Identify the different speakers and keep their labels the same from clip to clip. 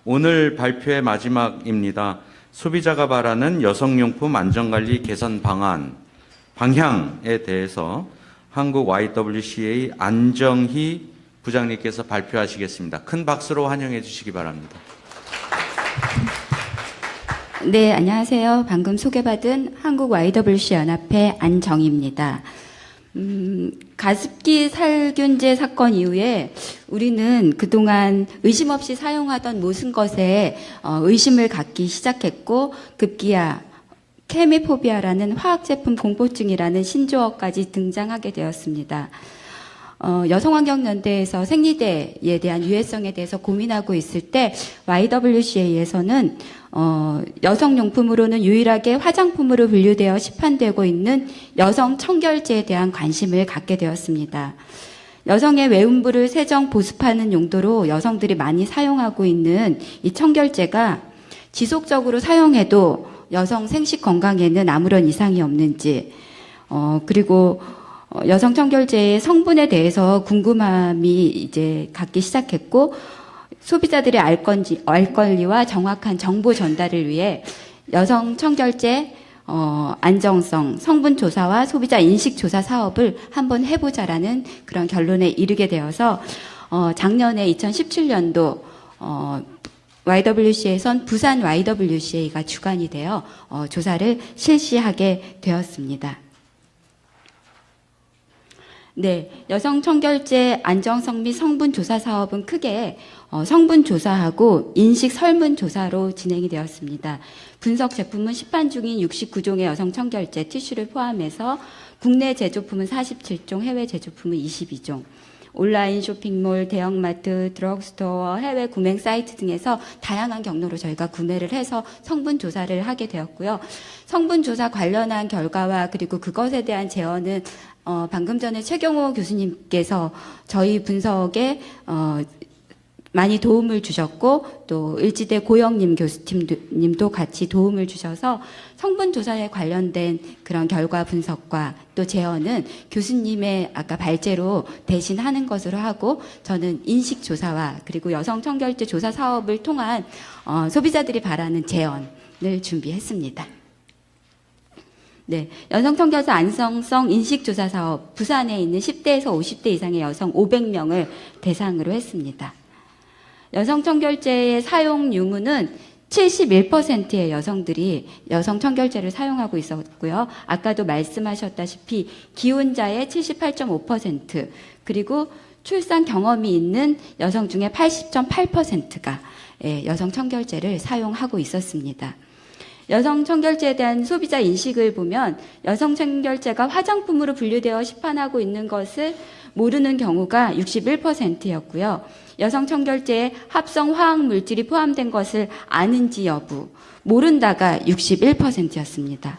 Speaker 1: 오늘 발표의 마지막입니다. 소비자가 바라는 여성용품 안전관리 개선 방향에 대해서 한국 YWCA 안정희 부장님께서 발표하시겠습니다. 큰 박수로 환영해 주시기 바랍니다.
Speaker 2: 네, 안녕하세요. 방금 소개받은 한국 YWC 연합회 안정희입니다. 가습기 살균제 사건 이후에 우리는 그동안 의심 없이 사용하던 모든 것에 의심을 갖기 시작했고, 급기야 케미포비아라는 화학제품 공포증이라는 신조어까지 등장하게 되었습니다. 여성환경연대에서 생리대에 대한 유해성에 대해서 고민하고 있을 때 YWCA에서는 여성용품으로는 유일하게 화장품으로 분류되어 시판되고 있는 여성 청결제에 대한 관심을 갖게 되었습니다. 여성의 외음부를 세정 보습하는 용도로 여성들이 많이 사용하고 있는 이 청결제가 지속적으로 사용해도 여성 생식 건강에는 아무런 이상이 없는지, 그리고 여성 청결제의 성분에 대해서 궁금함이 이제 갖기 시작했고, 소비자들의 알 권리와 정확한 정보 전달을 위해 여성 청결제 안정성, 성분 조사와 소비자 인식 조사 사업을 한번 해보자라는 그런 결론에 이르게 되어서 작년에 2017년도 YWCA에선 부산 YWCA가 주관이 되어 조사를 실시하게 되었습니다. 네, 여성 청결제 안정성 및 성분 조사 사업은 크게 성분 조사하고 인식 설문 조사로 진행이 되었습니다. 분석 제품은 시판 중인 69종의 여성 청결제 티슈를 포함해서 국내 제조품은 47종, 해외 제조품은 22종. 온라인 쇼핑몰, 대형마트, 드럭스토어, 해외 구매 사이트 등에서 다양한 경로로 저희가 구매를 해서 성분 조사를 하게 되었고요. 성분 조사 관련한 결과와 그리고 그것에 대한 제언은 방금 전에 최경호 교수님께서 저희 분석에 많이 도움을 주셨고, 또 을지대 고영님 교수님도 같이 도움을 주셔서 성분 조사에 관련된 그런 결과 분석과 또 제언은 교수님의 아까 발제로 대신 하는 것으로 하고, 저는 인식 조사와 그리고 여성 청결제 조사 사업을 통한 소비자들이 바라는 제언을 준비했습니다. 네, 여성 청결제 안정성 인식조사 사업, 부산에 있는 10대에서 50대 이상의 여성 500명을 대상으로 했습니다. 여성 청결제의 사용 유무는 71%의 여성들이 여성 청결제를 사용하고 있었고요. 아까도 말씀하셨다시피 기혼자의 78.5%, 그리고 출산 경험이 있는 여성 중에 80.8%가 여성 청결제를 사용하고 있었습니다. 여성 청결제에 대한 소비자 인식을 보면 여성 청결제가 화장품으로 분류되어 시판하고 있는 것을 모르는 경우가 61%였고요. 여성 청결제에 합성 화학 물질이 포함된 것을 아는지 여부, 모른다가 61%였습니다.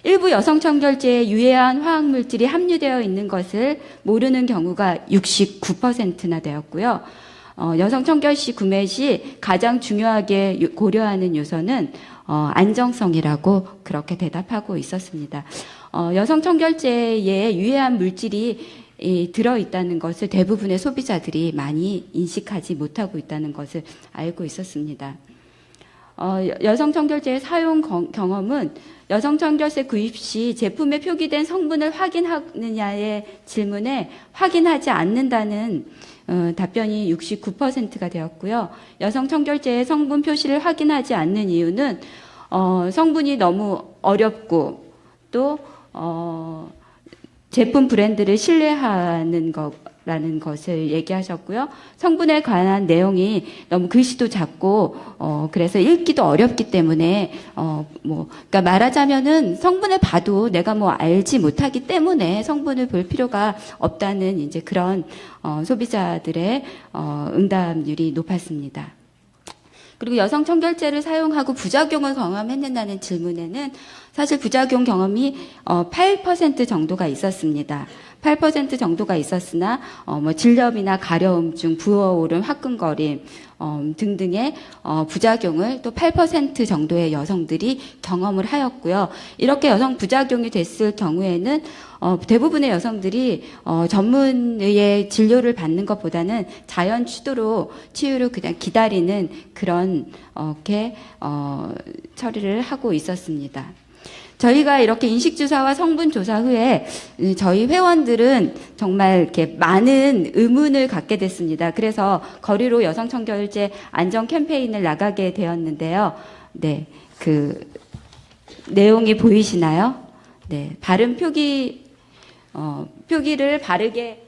Speaker 2: 일부 여성 청결제에 유해한 화학 물질이 함유되어 있는 것을 모르는 경우가 69%나 되었고요. 여성 청결시 구매 시 가장 중요하게 고려하는 요소는 안정성이라고 그렇게 대답하고 있었습니다. 여성 청결제에 유해한 물질이 들어있다는 것을 대부분의 소비자들이 많이 인식하지 못하고 있다는 것을 알고 있었습니다. 여성 청결제의 사용 경험은 여성 청결제 구입 시 제품에 표기된 성분을 확인하느냐의 질문에 확인하지 않는다는 답변이 69%가 되었고요. 여성 청결제의 성분 표시를 확인하지 않는 이유는 성분이 너무 어렵고 또 제품 브랜드를 신뢰하는 거라는 것을 얘기하셨고요. 성분에 관한 내용이 너무 글씨도 작고 그래서 읽기도 어렵기 때문에 그러니까 말하자면은 성분을 봐도 내가 알지 못하기 때문에 성분을 볼 필요가 없다는 이제 그런 소비자들의 응답률이 높았습니다. 그리고 여성 청결제를 사용하고 부작용을 경험했는다는 질문에는 사실 부작용 경험이 8% 정도가 있었습니다. 8% 정도가 있었으나 뭐 질염이나 가려움증, 부어오름, 화끈거림 등등의 부작용을 또 8% 정도의 여성들이 경험을 하였고요. 이렇게 여성 부작용이 됐을 경우에는 대부분의 여성들이 전문의의 진료를 받는 것보다는 자연 치유로 그냥 기다리는 그런 게 처리를 하고 있었습니다. 저희가 이렇게 인식주사와 성분조사 후에 저희 회원들은 정말 이렇게 많은 의문을 갖게 됐습니다. 그래서 거리로 여성청결제 안전 캠페인을 나가게 되었는데요. 네, 그 내용이 보이시나요? 네, 발음 표기를 바르게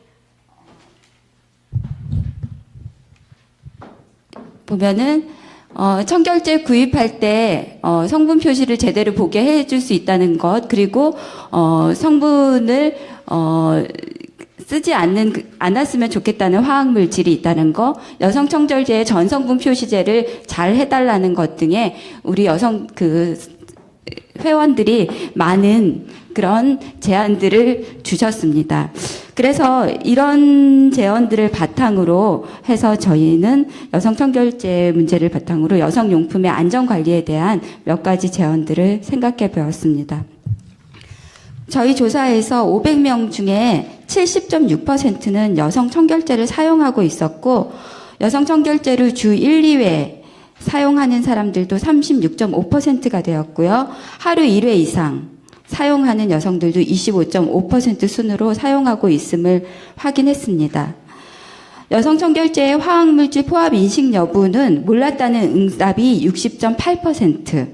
Speaker 2: 보면은 청결제 구입할 때 성분 표시를 제대로 보게 해줄 수 있다는 것, 그리고 성분을 쓰지 않았으면 좋겠다는 화학물질이 있다는 거, 여성 청결제의 전성분 표시제를 잘 해달라는 것 등의 우리 여성 회원들이 많은 그런 제안들을 주셨습니다. 그래서 이런 제안들을 바탕으로 해서 저희는 여성 청결제 문제를 바탕으로 여성용품의 안전관리에 대한 몇 가지 제안들을 생각해 보았습니다. 저희 조사에서 500명 중에 70.6%는 여성 청결제를 사용하고 있었고, 여성 청결제를 주 1, 2회 사용하는 사람들도 36.5%가 되었고요. 하루 1회 이상 사용하는 여성들도 25.5% 순으로 사용하고 있음을 확인했습니다. 여성 청결제의 화학물질 포함 인식 여부는 몰랐다는 응답이 60.8%,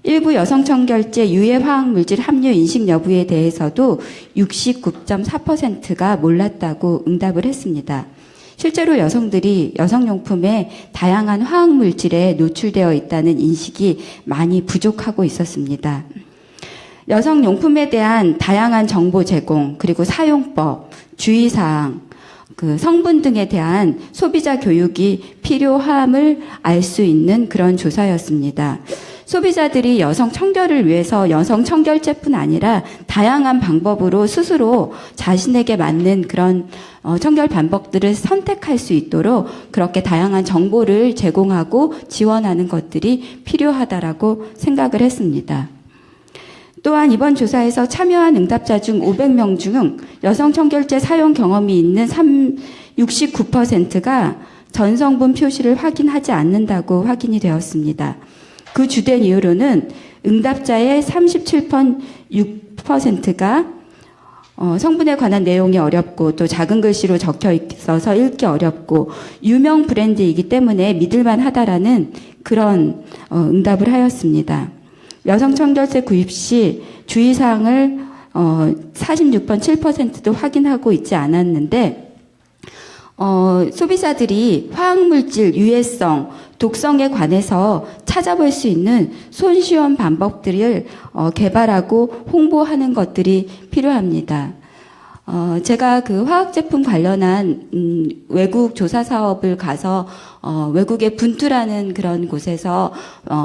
Speaker 2: 일부 여성 청결제 유해 화학물질 함유 인식 여부에 대해서도 69.4%가 몰랐다고 응답을 했습니다. 실제로 여성들이 여성용품에 다양한 화학물질에 노출되어 있다는 인식이 많이 부족하고 있었습니다. 여성용품에 대한 다양한 정보 제공, 그리고 사용법, 주의사항, 성분 등에 대한 소비자 교육이 필요함을 알 수 있는 그런 조사였습니다. 소비자들이 여성 청결을 위해서 여성 청결제뿐 아니라 다양한 방법으로 스스로 자신에게 맞는 그런 청결 방법들을 선택할 수 있도록 그렇게 다양한 정보를 제공하고 지원하는 것들이 필요하다라고 생각을 했습니다. 또한 이번 조사에서 참여한 응답자 중 500명 중 여성 청결제 사용 경험이 있는 69%가 전성분 표시를 확인하지 않는다고 확인이 되었습니다. 그 주된 이유로는 응답자의 37.6%가 성분에 관한 내용이 어렵고 또 작은 글씨로 적혀 있어서 읽기 어렵고 유명 브랜드이기 때문에 믿을만 하다라는 그런 응답을 하였습니다. 여성 청결제 구입 시 주의사항을 46.7%도 확인하고 있지 않았는데 소비자들이 화학물질 유해성, 독성에 관해서 찾아볼 수 있는 손쉬운 방법들을 개발하고 홍보하는 것들이 필요합니다. 제가 그 화학제품 관련한 외국 조사 사업을 가서 외국의 분투라는 그런 곳에서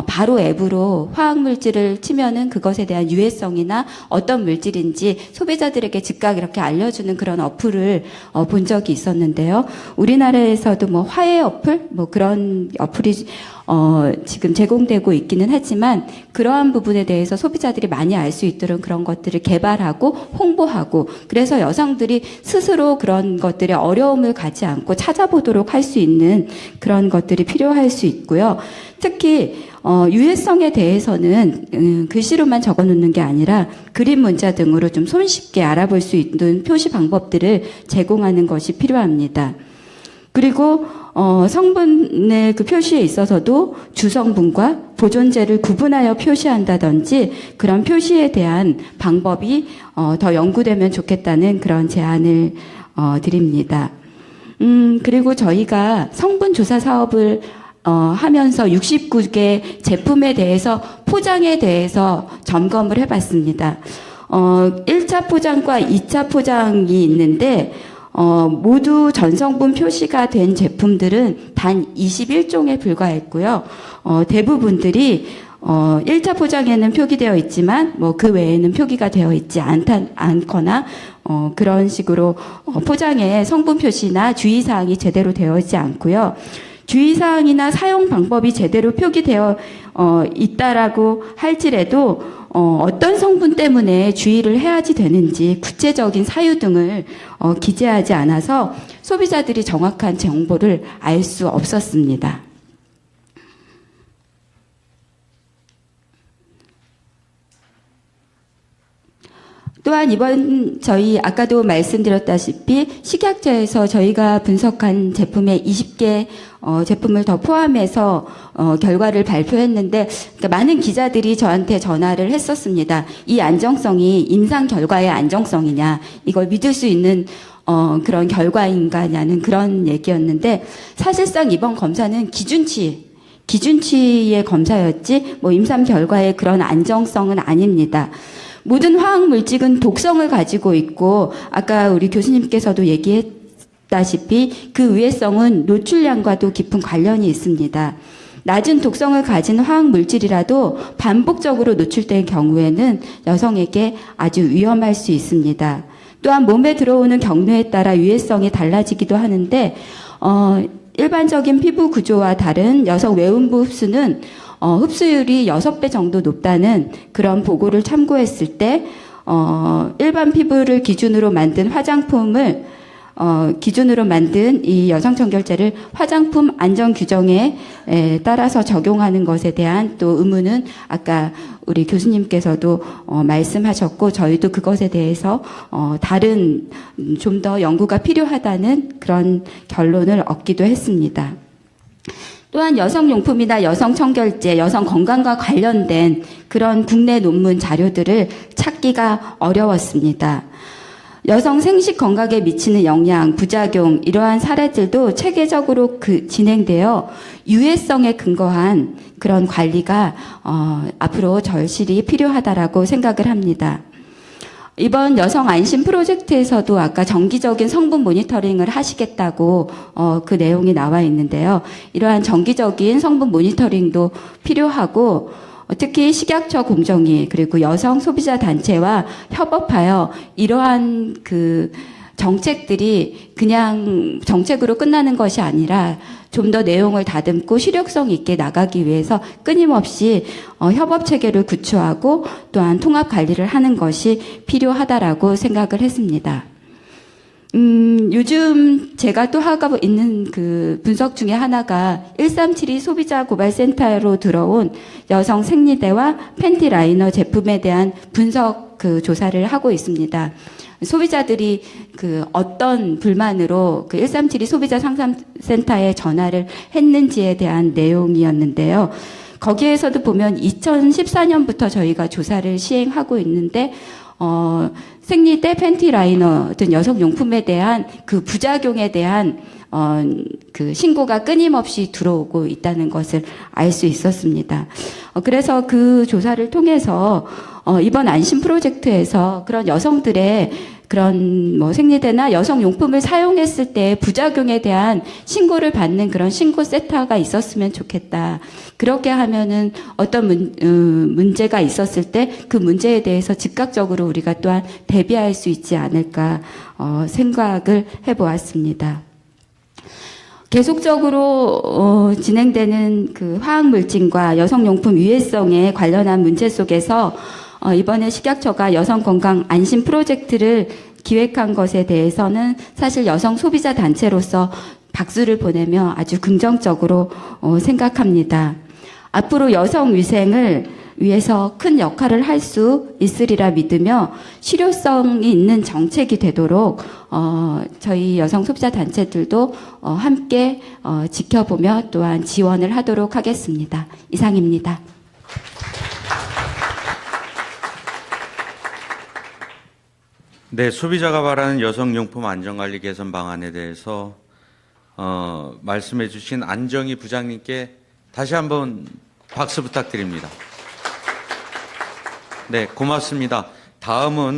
Speaker 2: 바로 앱으로 화학물질을 치면은 그것에 대한 유해성이나 어떤 물질인지 소비자들에게 즉각 이렇게 알려주는 그런 어플을 본 적이 있었는데요. 우리나라에서도 뭐 화해 어플 뭐 그런 어플이 지금 제공되고 있기는 하지만 그러한 부분에 대해서 소비자들이 많이 알 수 있도록 그런 것들을 개발하고 홍보하고, 그래서 여성들이 스스로 그런 것들에 어려움을 가지 않고 찾아보도록 할 수 있는 그런 것들이 필요할 수 있고요. 특히 유해성에 대해서는 글씨로만 적어놓는 게 아니라 그림 문자 등으로 좀 손쉽게 알아볼 수 있는 표시 방법들을 제공하는 것이 필요합니다. 그리고 성분의 그 표시에 있어서도 주성분과 보존제를 구분하여 표시한다든지 그런 표시에 대한 방법이 더 연구되면 좋겠다는 그런 제안을 드립니다. 그리고 저희가 성분 조사 사업을 하면서 69개 제품에 대해서 포장에 대해서 점검을 해봤습니다. 1차 포장과 2차 포장이 있는데 모두 전성분 표시가 된 제품들은 단 21종에 불과했고요. 대부분들이 1차 포장에는 표기되어 있지만 뭐 그 외에는 표기가 되어 있지 않거나 그런 식으로 포장에 성분 표시나 주의사항이 제대로 되어 있지 않고요. 주의사항이나 사용 방법이 제대로 표기되어 있다라고 할지라도 어떤 성분 때문에 주의를 해야지 되는지 구체적인 사유 등을 기재하지 않아서 소비자들이 정확한 정보를 알 수 없었습니다. 또한 이번 저희 아까도 말씀드렸다시피 식약처에서 저희가 분석한 제품에 20개 제품을 더 포함해서 결과를 발표했는데 그러니까 많은 기자들이 저한테 전화를 했었습니다. 이 안정성이 임상 결과의 안정성이냐, 이걸 믿을 수 있는 그런 결과인가냐는 그런 얘기였는데 사실상 이번 검사는 기준치의 검사였지 뭐 임상 결과의 그런 안정성은 아닙니다. 모든 화학 물질은 독성을 가지고 있고 아까 우리 교수님께서도 얘기했다시피 그 위해성은 노출량과도 깊은 관련이 있습니다. 낮은 독성을 가진 화학 물질이라도 반복적으로 노출된 경우에는 여성에게 아주 위험할 수 있습니다. 또한 몸에 들어오는 경로에 따라 유해성이 달라지기도 하는데 일반적인 피부 구조와 다른 여성 외음부 흡수는 흡수율이 6배 정도 높다는 그런 보고를 참고했을 때 일반 피부를 기준으로 만든 화장품을 기준으로 만든 이 여성 청결제를 화장품 안전 규정에 따라서 적용하는 것에 대한 또 의무는 아까 우리 교수님께서도 말씀하셨고 저희도 그것에 대해서 다른 좀 더 연구가 필요하다는 그런 결론을 얻기도 했습니다. 또한 여성용품이나 여성 청결제, 여성 건강과 관련된 그런 국내 논문 자료들을 찾기가 어려웠습니다. 여성 생식 건강에 미치는 영향, 부작용 이러한 사례들도 체계적으로 진행되어 유해성에 근거한 그런 관리가 앞으로 절실히 필요하다라고 생각을 합니다. 이번 여성 안심 프로젝트에서도 아까 정기적인 성분 모니터링을 하시겠다고 그 내용이 나와 있는데요. 이러한 정기적인 성분 모니터링도 필요하고 특히 식약처 공정위 그리고 여성 소비자 단체와 협업하여 이러한 그 정책들이 그냥 정책으로 끝나는 것이 아니라 좀 더 내용을 다듬고 실효성 있게 나가기 위해서 끊임없이 협업 체계를 구축하고 또한 통합 관리를 하는 것이 필요하다라고 생각을 했습니다. 요즘 제가 또 하고 있는 그 분석 중에 하나가 1372 소비자 고발센터로 들어온 여성 생리대와 팬티 라이너 제품에 대한 분석 그 조사를 하고 있습니다. 소비자들이 그 어떤 불만으로 그 1372 소비자 상담센터에 전화를 했는지에 대한 내용이었는데요. 거기에서도 보면 2014년부터 저희가 조사를 시행하고 있는데 생리대, 팬티 라이너 등 여성용품에 대한 그 부작용에 대한 그 신고가 끊임없이 들어오고 있다는 것을 알 수 있었습니다. 그래서 그 조사를 통해서 이번 안심 프로젝트에서 그런 여성들의 그런 뭐 생리대나 여성용품을 사용했을 때 부작용에 대한 신고를 받는 그런 신고 센터가 있었으면 좋겠다. 그렇게 하면은 어떤 문제가 있었을 때 그 문제에 대해서 즉각적으로 우리가 또한 대비할 수 있지 않을까 생각을 해보았습니다. 계속적으로 진행되는 그 화학물질과 여성용품 유해성에 관련한 문제 속에서 이번에 식약처가 여성건강 안심 프로젝트를 기획한 것에 대해서는 사실 여성 소비자 단체로서 박수를 보내며 아주 긍정적으로 생각합니다. 앞으로 여성 위생을 위해서 큰 역할을 할 수 있으리라 믿으며 실효성이 있는 정책이 되도록 저희 여성 소비자 단체들도 함께 지켜보며 또한 지원을 하도록 하겠습니다. 이상입니다.
Speaker 1: 네, 소비자가 바라는 여성용품 안전관리 개선 방안에 대해서 말씀해 주신 안정희 부장님께 다시 한번 박수 부탁드립니다. 네, 고맙습니다. 다음은